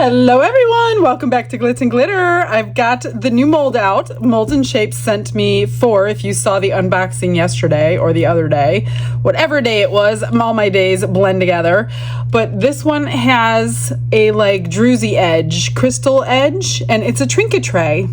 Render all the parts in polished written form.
Hello everyone, welcome back to Glitz and Glitter. I've got the new mold out. Molds and Shapes sent me 4, if you saw the unboxing yesterday or the other day. Whatever day it was, all my days blend together. But this one has a like Druzy edge, crystal edge, and it's a trinket tray.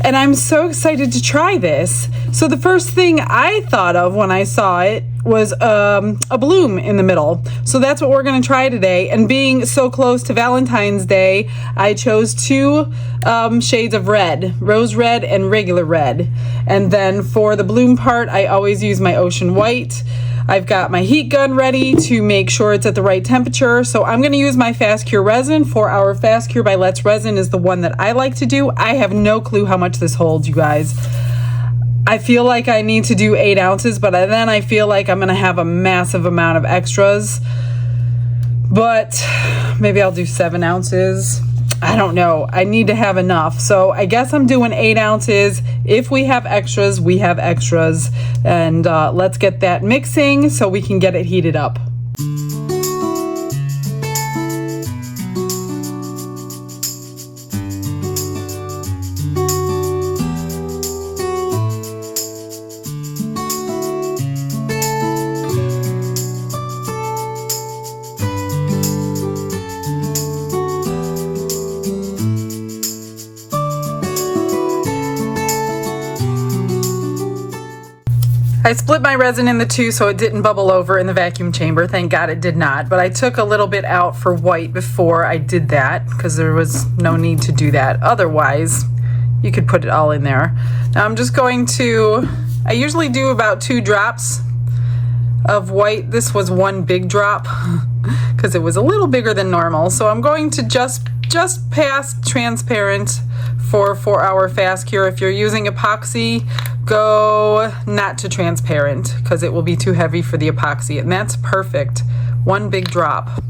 And I'm so excited to try this. So the first thing I thought of when I saw it was a bloom in the middle. So that's what we're gonna try today. And being so close to Valentine's Day, I chose 2 shades of red, rose red and regular red. And then for the bloom part, I always use my ocean white. I've got my heat gun ready to make sure it's at the right temperature. So I'm gonna use my Fast Cure resin. 4-Hour Fast Cure by Let's Resin is the one that I like to do. I have no clue how much this holds, you guys. I feel like I need to do 8 ounces, but then I feel like I'm gonna have a massive amount of extras. But maybe I'll do 7 ounces. I don't know. I need to have enough. So I guess I'm doing 8 ounces. If we have extras, we have extras. And let's get that mixing so we can get it heated up. I split my resin in the 2 so it didn't bubble over in the vacuum chamber. Thank God it did not. But I took a little bit out for white before I did that because there was no need to do that. Otherwise, you could put it all in there. Now I'm just going to, I usually do about 2 drops of white. This was 1 big drop because it was a little bigger than normal. So I'm going to just pass transparent for 4-Hour Fast Cure. If you're using epoxy, go not to transparent because it will be too heavy for the epoxy, and that's perfect. 1 big drop.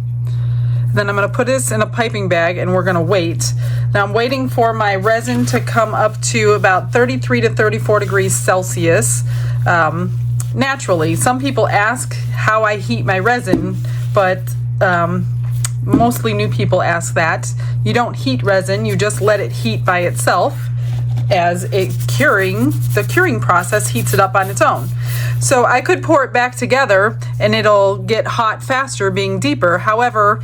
Then I'm going to put this in a piping bag and we're going to wait. Now I'm waiting for my resin to come up to about 33 to 34 degrees Celsius. Naturally, some people ask how I heat my resin, but mostly new people ask that. You don't heat resin, you just let it heat by itself as the curing process heats it up on its own. So I could pour it back together and it'll get hot faster being deeper. However,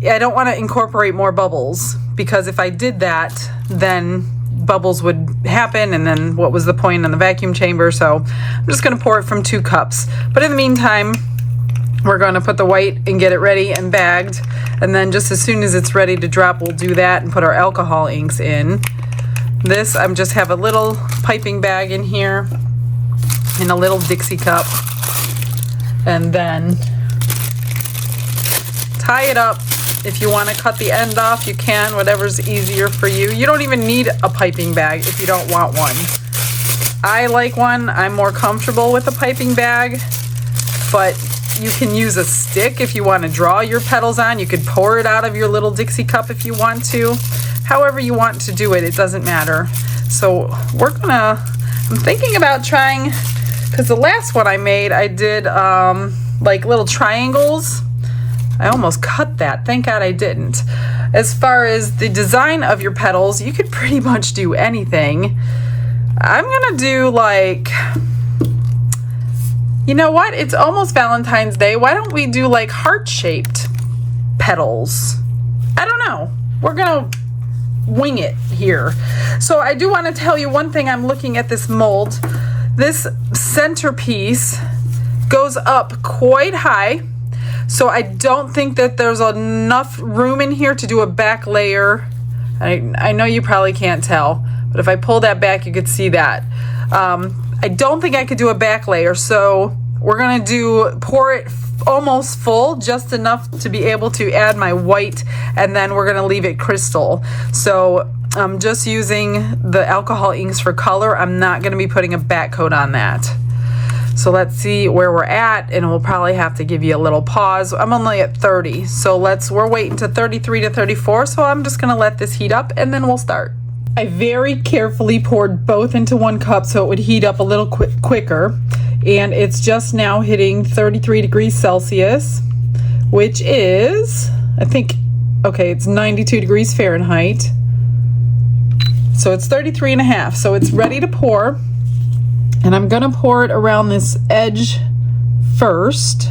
I don't want to incorporate more bubbles because if I did that, then bubbles would happen and then what was the point in the vacuum chamber? So I'm just going to pour it from 2 cups. But in the meantime, we're going to put the white and get it ready and bagged. And then just as soon as it's ready to drop, we'll do that and put our alcohol inks in. This, I'm just have a little piping bag in here in a little Dixie cup. And then tie it up. If you want to cut the end off, you can, whatever's easier for you. You don't even need a piping bag if you don't want one. I like one. I'm more comfortable with a piping bag, but you can use a stick if you want to draw your petals on. You could pour it out of your little Dixie cup if you want to. However you want to do it, it doesn't matter. So I'm thinking about trying, because the last one I made, I did like little triangles. I almost cut that. Thank God I didn't. As far as the design of your petals, you could pretty much do anything. I'm gonna do like, you know what? It's almost Valentine's Day. Why don't we do like heart-shaped petals? I don't know. We're gonna wing it here. So I do want to tell you one thing. I'm looking at this mold. This centerpiece goes up quite high. So I don't think that there's enough room in here to do a back layer. I know you probably can't tell, but if I pull that back, you could see that. I don't think I could do a back layer, so we're gonna pour it almost full, just enough to be able to add my white, and then we're gonna leave it crystal. So I'm just using the alcohol inks for color. I'm not gonna be putting a back coat on that. So let's see where we're at, and we'll probably have to give you a little pause. I'm only at 30, so we're waiting to 33 to 34, so I'm just gonna let this heat up and then we'll start. I very carefully poured both into 1 cup so it would heat up a little quicker, and it's just now hitting 33 degrees Celsius, which is, I think, okay, it's 92 degrees Fahrenheit. So it's 33.5. So it's ready to pour. And I'm gonna pour it around this edge first.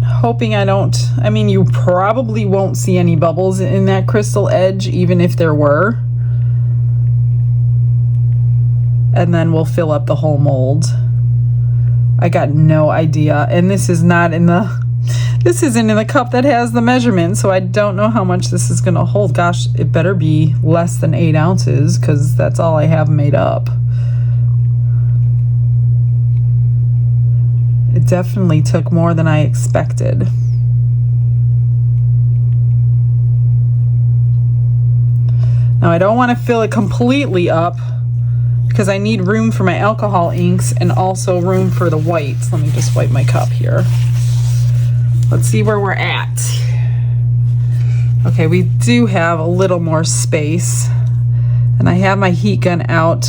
Hoping I mean, you probably won't see any bubbles in that crystal edge, even if there were. And then we'll fill up the whole mold. I got no idea. And this is not in the, this isn't in the cup that has the measurement, so I don't know how much this is gonna hold. Gosh, it better be less than 8 ounces, because that's all I have made up. It definitely took more than I expected. Now I don't want to fill it completely up because I need room for my alcohol inks and also room for the whites. Let me just wipe my cup here. Let's see where we're at. Okay, we do have a little more space, and I have my heat gun out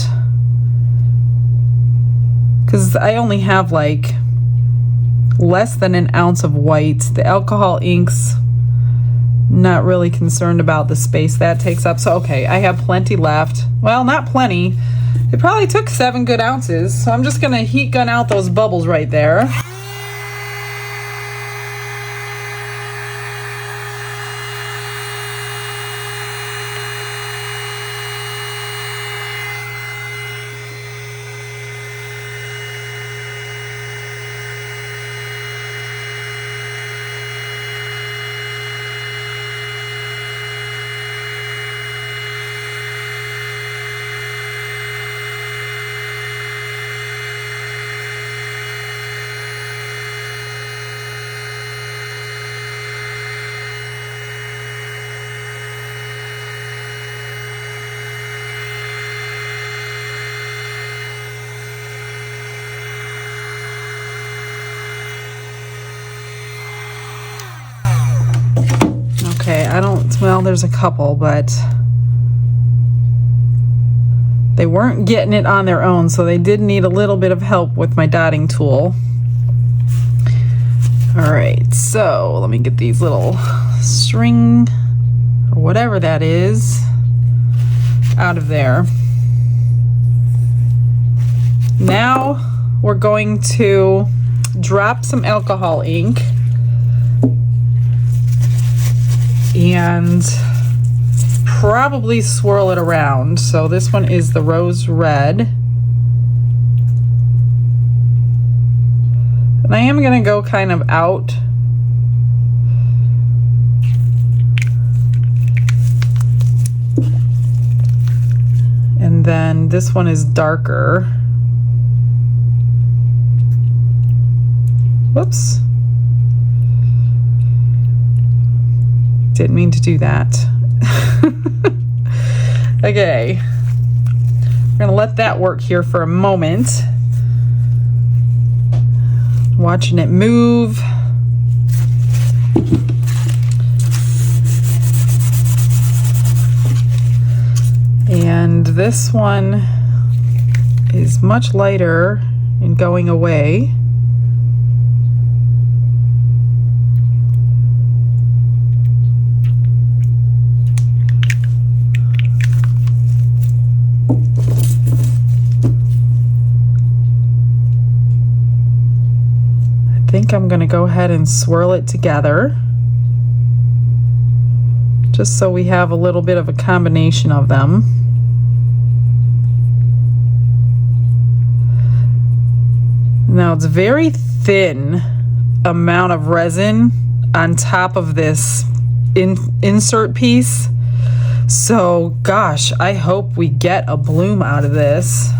because I only have like less than an ounce of white. The alcohol inks, not really concerned about the space that takes up. So okay, I have plenty left. Well, not plenty. It probably took 7 good ounces. So I'm just gonna heat gun out those bubbles right there. Okay, well, there's a couple, but they weren't getting it on their own, so they did need a little bit of help with my dotting tool. All right, so let me get these little string, or whatever that is, out of there. Now we're going to drop some alcohol ink and probably swirl it around. So this one is the rose red. And I am gonna go kind of out. And then this one is darker. Whoops. Didn't mean to do that. Okay. We're gonna let that work here for a moment. Watching it move. And this one is much lighter in going away. I think I'm going to go ahead and swirl it together, just so we have a little bit of a combination of them. Now it's very thin amount of resin on top of this insert piece, so gosh, I hope we get a bloom out of this.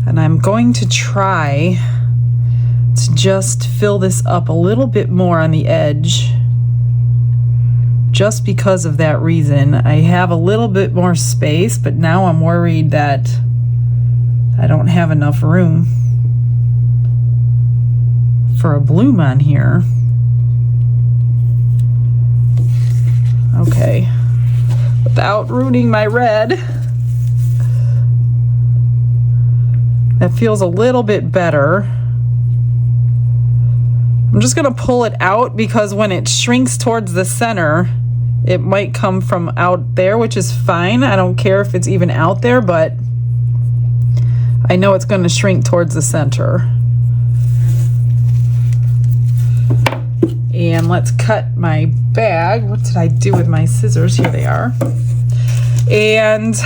And I'm going to try to just fill this up a little bit more on the edge, just because of that reason. I have a little bit more space, but now I'm worried that I don't have enough room for a bloom on here. Okay, without ruining my red. That feels a little bit better. I'm just gonna pull it out because when it shrinks towards the center, it might come from out there, which is fine. I don't care if it's even out there, but I know it's gonna shrink towards the center. And let's cut my bag. What did I do with my scissors? Here they are. And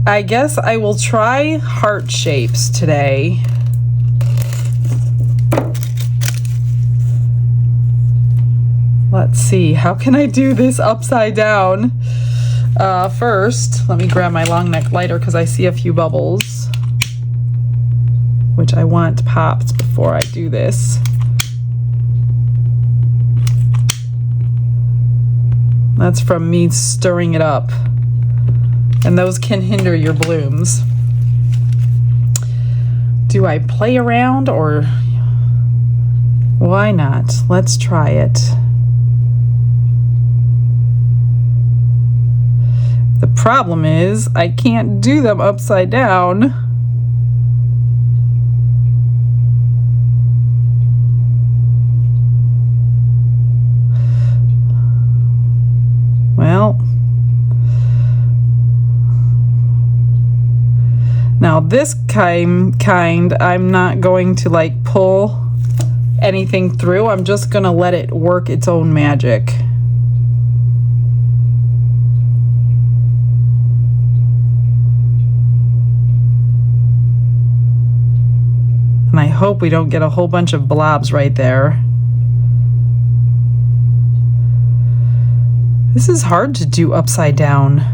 I guess I will try heart shapes today. Let's see, how can I do this upside down? First, let me grab my long neck lighter because I see a few bubbles, which I want popped before I do this. That's from me stirring it up. And those can hinder your blooms. Do I play around or why not? Let's try it. The problem is I can't do them upside down. Well, now this kind I'm not going to like pull anything through. I'm just gonna let it work its own magic. And I hope we don't get a whole bunch of blobs right there. This is hard to do upside down.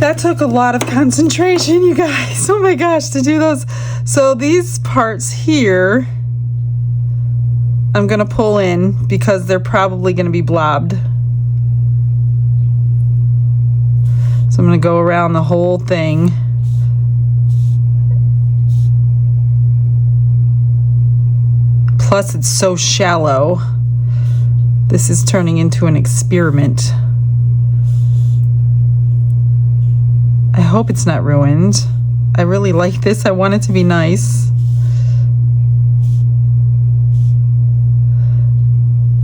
That took a lot of concentration, you guys. Oh my gosh, to do those. So these parts here, I'm gonna pull in because they're probably gonna be blobbed. So I'm gonna go around the whole thing. Plus it's so shallow. This is turning into an experiment. I hope it's not ruined. I really like this. I want it to be nice.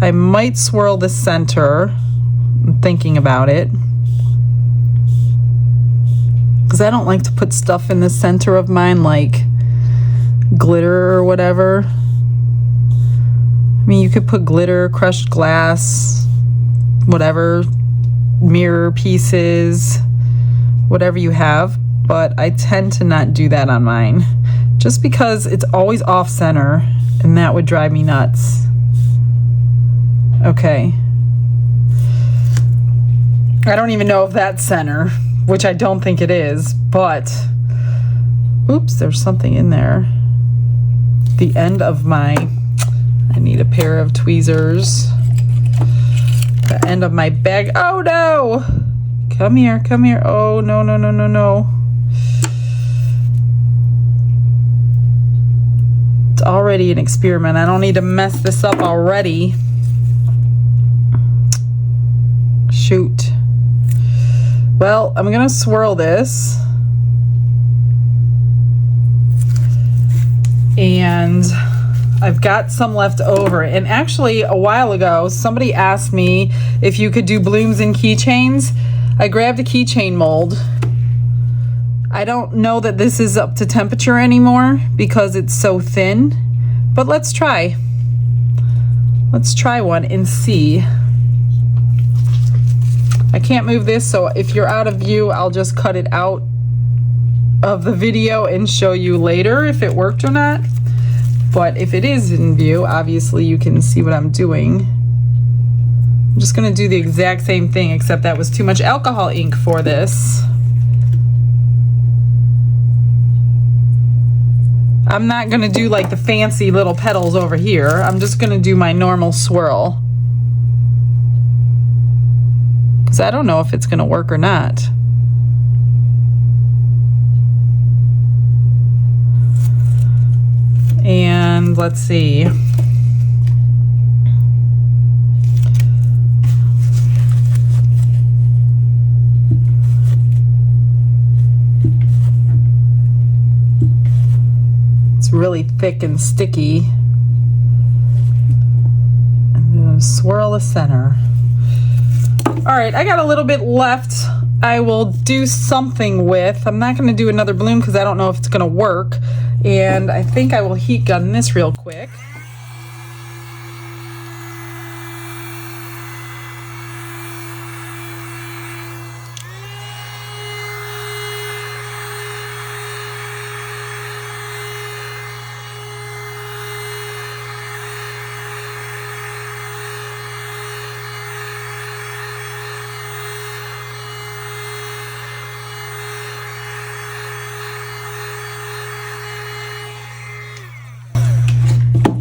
I might swirl the center. I'm thinking about it. Because I don't like to put stuff in the center of mine like glitter or whatever. I mean, you could put glitter, crushed glass, whatever, mirror pieces, whatever you have, but I tend to not do that on mine just because it's always off center and that would drive me nuts. Okay. I don't even know if that's center, which I don't think it is, but oops, there's something in there. The end of my, I need a pair of tweezers. The end of my bag. Oh no! Come here, come here. Oh, no, no, no, no, no. It's already an experiment. I don't need to mess this up already. Shoot. Well, I'm gonna swirl this. and I've got some left over. And actually, a while ago, somebody asked me if you could do blooms and keychains. I grabbed a keychain mold. I don't know that this is up to temperature anymore because it's so thin, but let's try. Let's try one and see. I can't move this, so if you're out of view, I'll just cut it out of the video and show you later if it worked or not. But if it is in view, obviously you can see what I'm doing. I'm just gonna do the exact same thing, except that was too much alcohol ink for this. I'm not gonna do like the fancy little petals over here. I'm just gonna do my normal swirl. Because I don't know if it's gonna work or not. And let's see. It's really thick and sticky. And then swirl the center. All right, I got a little bit left. I will do something with. I'm not going to do another bloom because I don't know if it's going to work. And I think I will heat gun this real quick.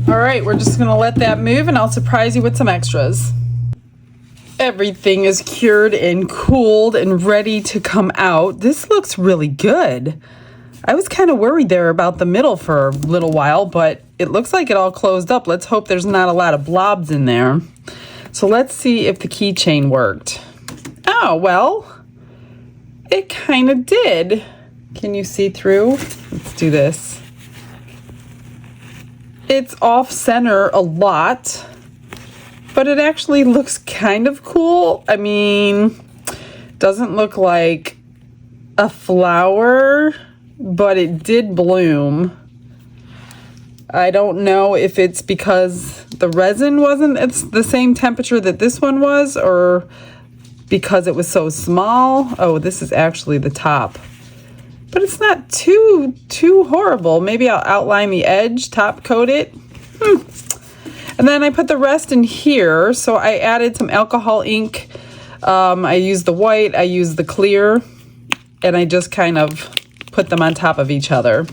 All right, we're just gonna let that move and I'll surprise you with some extras. Everything is cured and cooled and ready to come out. This looks really good. I was kind of worried there about the middle for a little while, but it looks like it all closed up. Let's hope there's not a lot of blobs in there. So let's see if the keychain worked. Oh, well, it kind of did. Can you see through? Let's do this. It's off center a lot, but it actually looks kind of cool. I mean, doesn't look like a flower, but it did bloom. I don't know if it's because the resin wasn't it's the same temperature that this one was, or because it was so small. Oh, this is actually the top. But it's not too horrible. Maybe I'll outline the edge, top coat it. And then I put the rest in here. So I added some alcohol ink. I used the white, I used the clear, and I just kind of put them on top of each other.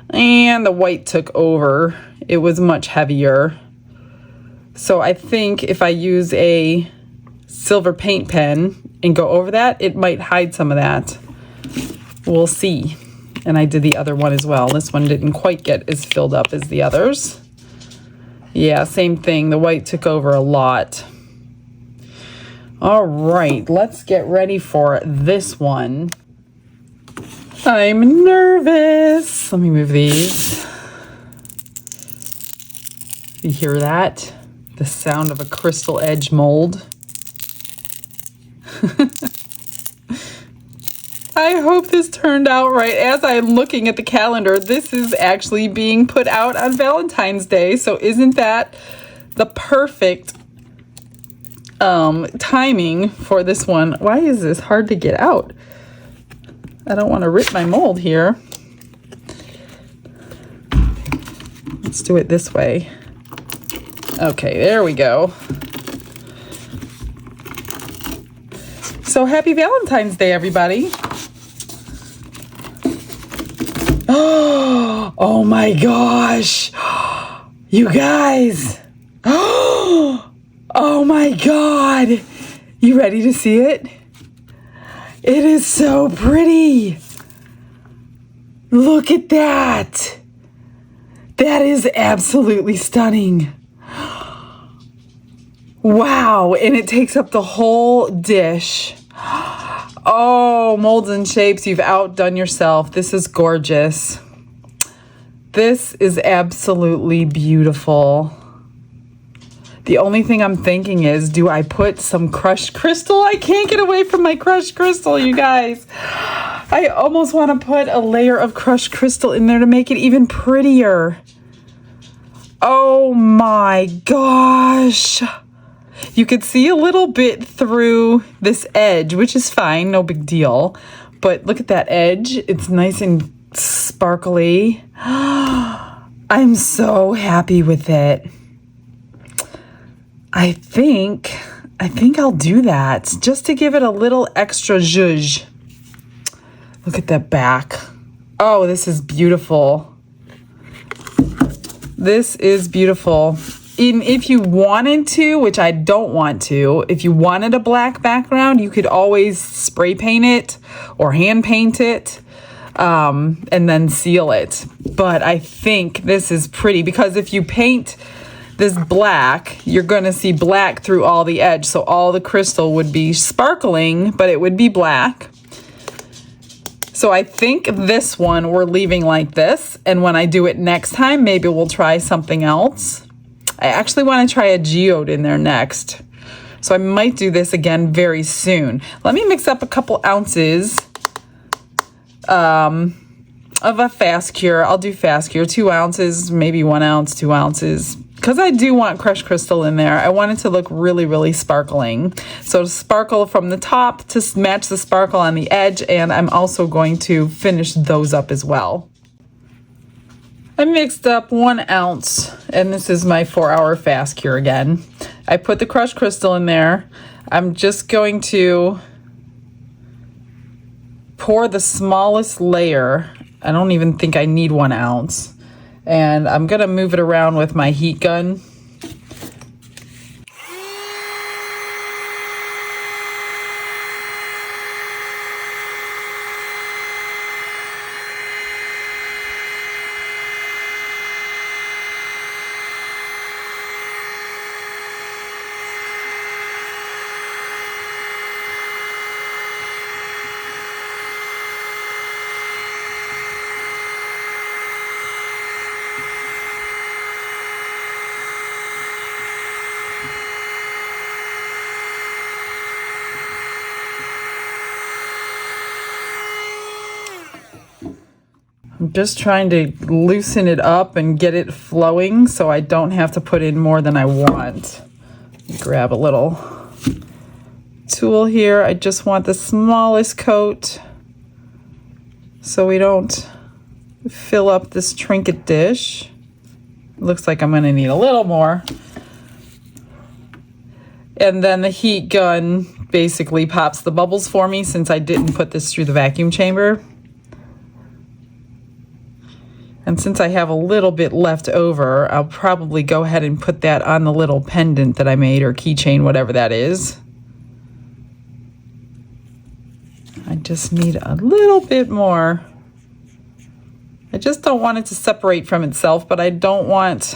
And the white took over. It was much heavier. So I think if I use a silver paint pen and go over that, it might hide some of that. We'll see. And I did the other one as well. This one didn't quite get as filled up as the others. Yeah, same thing. The white took over a lot. All right, let's get ready for this one. I'm nervous. Let me move these. You hear that? The sound of a crystal edge mold. I hope this turned out right. As I'm looking at the calendar, this is actually being put out on Valentine's Day. So isn't that the perfect timing for this one? Why is this hard to get out? I don't want to rip my mold here. Let's do it this way. Okay, there we go. So happy Valentine's Day, everybody. Oh my gosh. You guys. Oh my God. You ready to see it? It is so pretty. Look at that. That is absolutely stunning. Wow. And it takes up the whole dish. Oh, molds and shapes, you've outdone yourself. This is gorgeous. This is absolutely beautiful. The only thing I'm thinking is, do I put some crushed crystal? I can't get away from my crushed crystal, you guys. I almost want to put a layer of crushed crystal in there to make it even prettier. Oh my gosh. You could see a little bit through this edge, which is fine, no big deal. But look at that edge. It's nice and sparkly. I'm so happy with it. I think I'll do that just to give it a little extra zhuzh. Look at that back. Oh, this is beautiful. This is beautiful. If you wanted to, which I don't want to, if you wanted a black background, you could always spray paint it or hand paint it and then seal it. But I think this is pretty because if you paint this black, you're going to see black through all the edge. So all the crystal would be sparkling, but it would be black. So I think this one we're leaving like this. And when I do it next time, maybe we'll try something else. I actually want to try a geode in there next. So I might do this again very soon. Let me mix up a couple ounces of a fast cure. I'll do fast cure, 2 ounces, maybe 1 ounce, 2 ounces. Because I do want crushed crystal in there. I want it to look really, really sparkling. So sparkle from the top to match the sparkle on the edge. And I'm also going to finish those up as well. I mixed up 1 ounce, and this is my 4-hour fast cure again. I put the crushed crystal in there. I'm just going to pour the smallest layer. I don't even think I need 1 ounce. And I'm going to move it around with my heat gun. I'm just trying to loosen it up and get it flowing so I don't have to put in more than I want. Grab a little tool here. I just want the smallest coat so we don't fill up this trinket dish. Looks like I'm going to need a little more. And then the heat gun basically pops the bubbles for me since I didn't put this through the vacuum chamber. And since I have a little bit left over, I'll probably go ahead and put that on the little pendant that I made, or keychain, whatever that is. I just need a little bit more. I just don't want it to separate from itself, but I don't want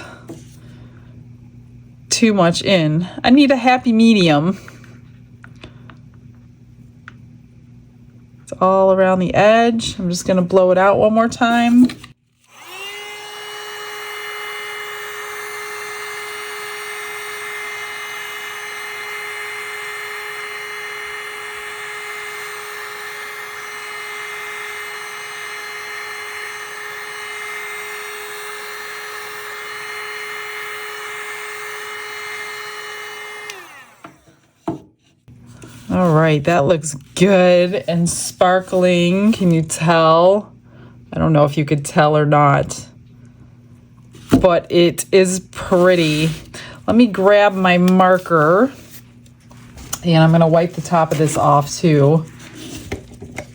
too much in. I need a happy medium. It's all around the edge. I'm just going to blow it out one more time. All right, that looks good and sparkling. Can you tell? I don't know if you could tell or not, but it is pretty. Let me grab my marker, and I'm going to wipe the top of this off too.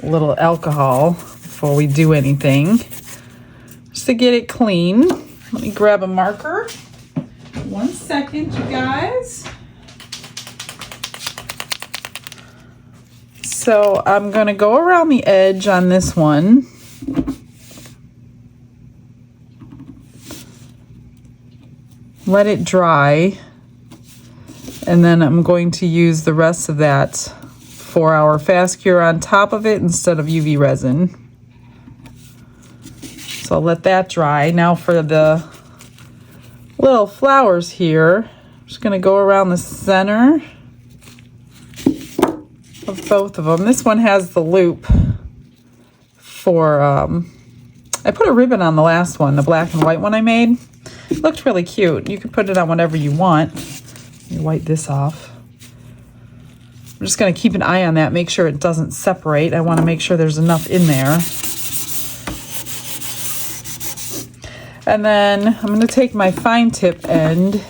A little alcohol before we do anything, just to get it clean. Let me grab a marker. 1 second, you guys. So I'm going to go around the edge on this one. Let it dry. And then I'm going to use the rest of that 4-hour fast cure on top of it instead of UV resin. So So I'll let that dry. Now for the little flowers here, I'm just gonna go around the center of both of them. This one has the loop for, I put a ribbon on the last one, the black and white one I made. It looked really cute. You could put it on whatever you want. Let me wipe this off. I'm just gonna keep an eye on that, make sure it doesn't separate. I wanna make sure there's enough in there. And then I'm gonna take my fine tip end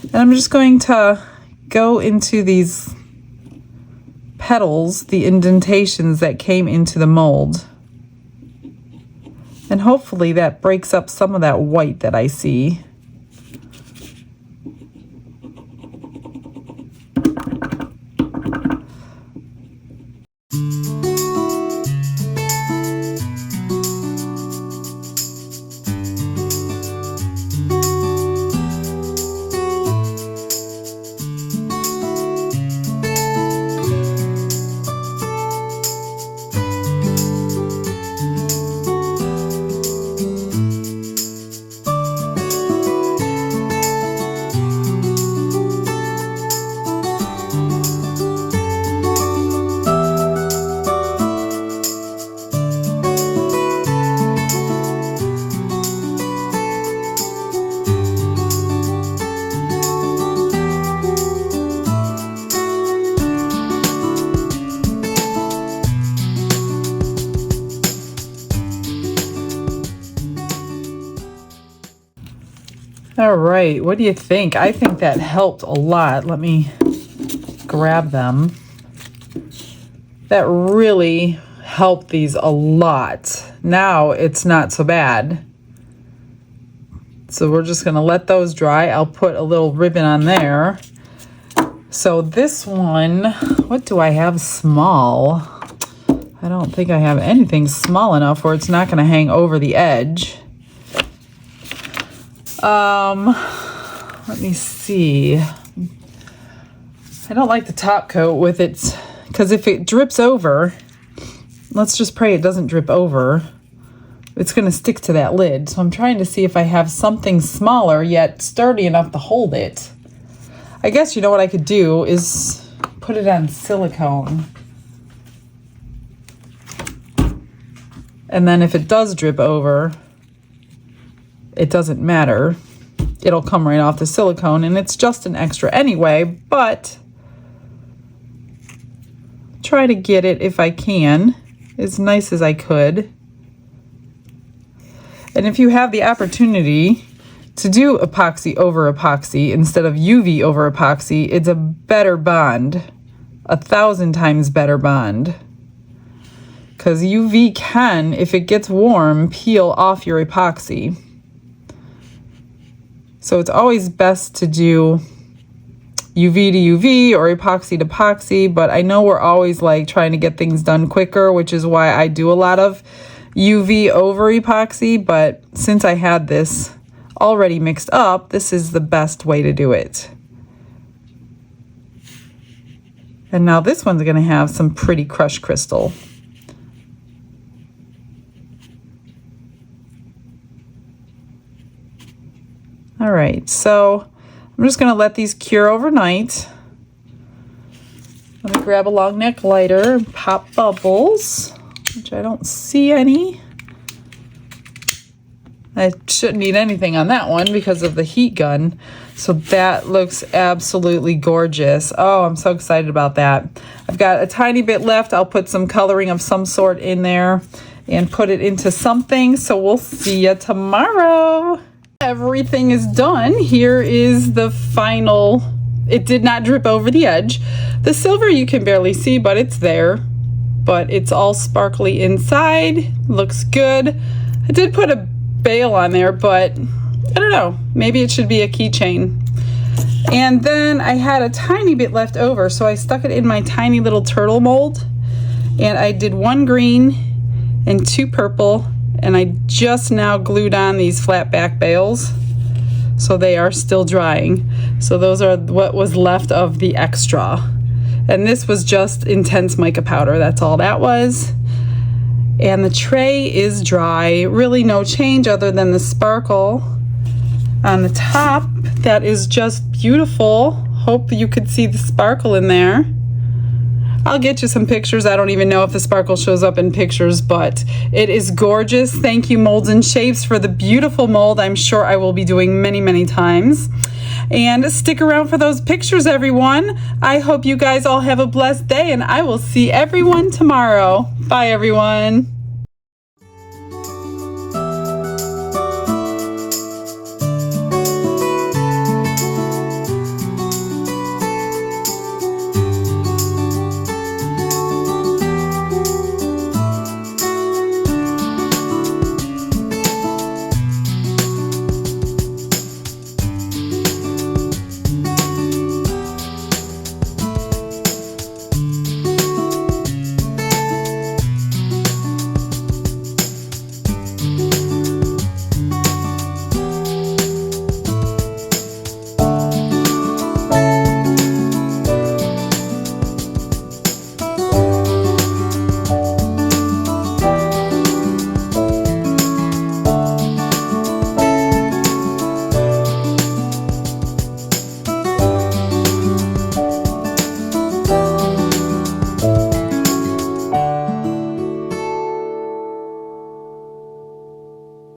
and I'm just going to go into these petals, the indentations that came into the mold. And hopefully that breaks up some of that white that I see. All right, what do you think? I think that helped a lot. Let me grab them. That really helped these a lot. Now it's not so bad. So we're just gonna let those dry. I'll put a little ribbon on there. So this one, what do I have small? I don't think I have anything small enough where it's not gonna hang over the edge. Let me see. I don't like the top coat with it because if it drips over, let's just pray it doesn't drip over. It's going to stick to that lid. So I'm trying to see if I have something smaller yet sturdy enough to hold it. I guess you know what I could do is put it on silicone. And then if it does drip over, it doesn't matter. It'll come right off the silicone and it's just an extra anyway, but try to get it if I can, as nice as I could. And if you have the opportunity to do epoxy over epoxy instead of UV over epoxy, it's a better bond, 1,000 times better bond. Because UV can, if it gets warm, peel off your epoxy. So it's always best to do UV to UV or epoxy to epoxy, but I know we're always like trying to get things done quicker, which is why I do a lot of UV over epoxy, but since I had this already mixed up, this is the best way to do it. And now this one's gonna have some pretty crushed crystal. All right, so I'm just gonna let these cure overnight. Let me grab a long neck lighter and pop bubbles, which I don't see any. I shouldn't need anything on that one because of the heat gun. So that looks absolutely gorgeous. Oh, I'm so excited about that. I've got a tiny bit left. I'll put some coloring of some sort in there and put it into something. So we'll see you tomorrow. Everything is done. Here is the final. It did not drip over the edge. The silver you can barely see, but it's there. But it's all sparkly inside. Looks good. I did put a bail on there, but I don't know. Maybe it should be a keychain. And then I had a tiny bit left over, so I stuck it in my tiny little turtle mold. And I did 1 green and 2 purple. And I just now glued on these flat back bails, so they are still drying. So those are what was left of the extra. And this was just intense mica powder, that's all that was. And the tray is dry. Really no change other than the sparkle on the top. That is just beautiful. Hope you could see the sparkle in there. I'll get you some pictures. I don't even know if the sparkle shows up in pictures, but it is gorgeous. Thank you, Molds and Shapes, for the beautiful mold. I'm sure I will be doing many, many times. And stick around for those pictures, everyone. I hope you guys all have a blessed day, and I will see everyone tomorrow. Bye, everyone.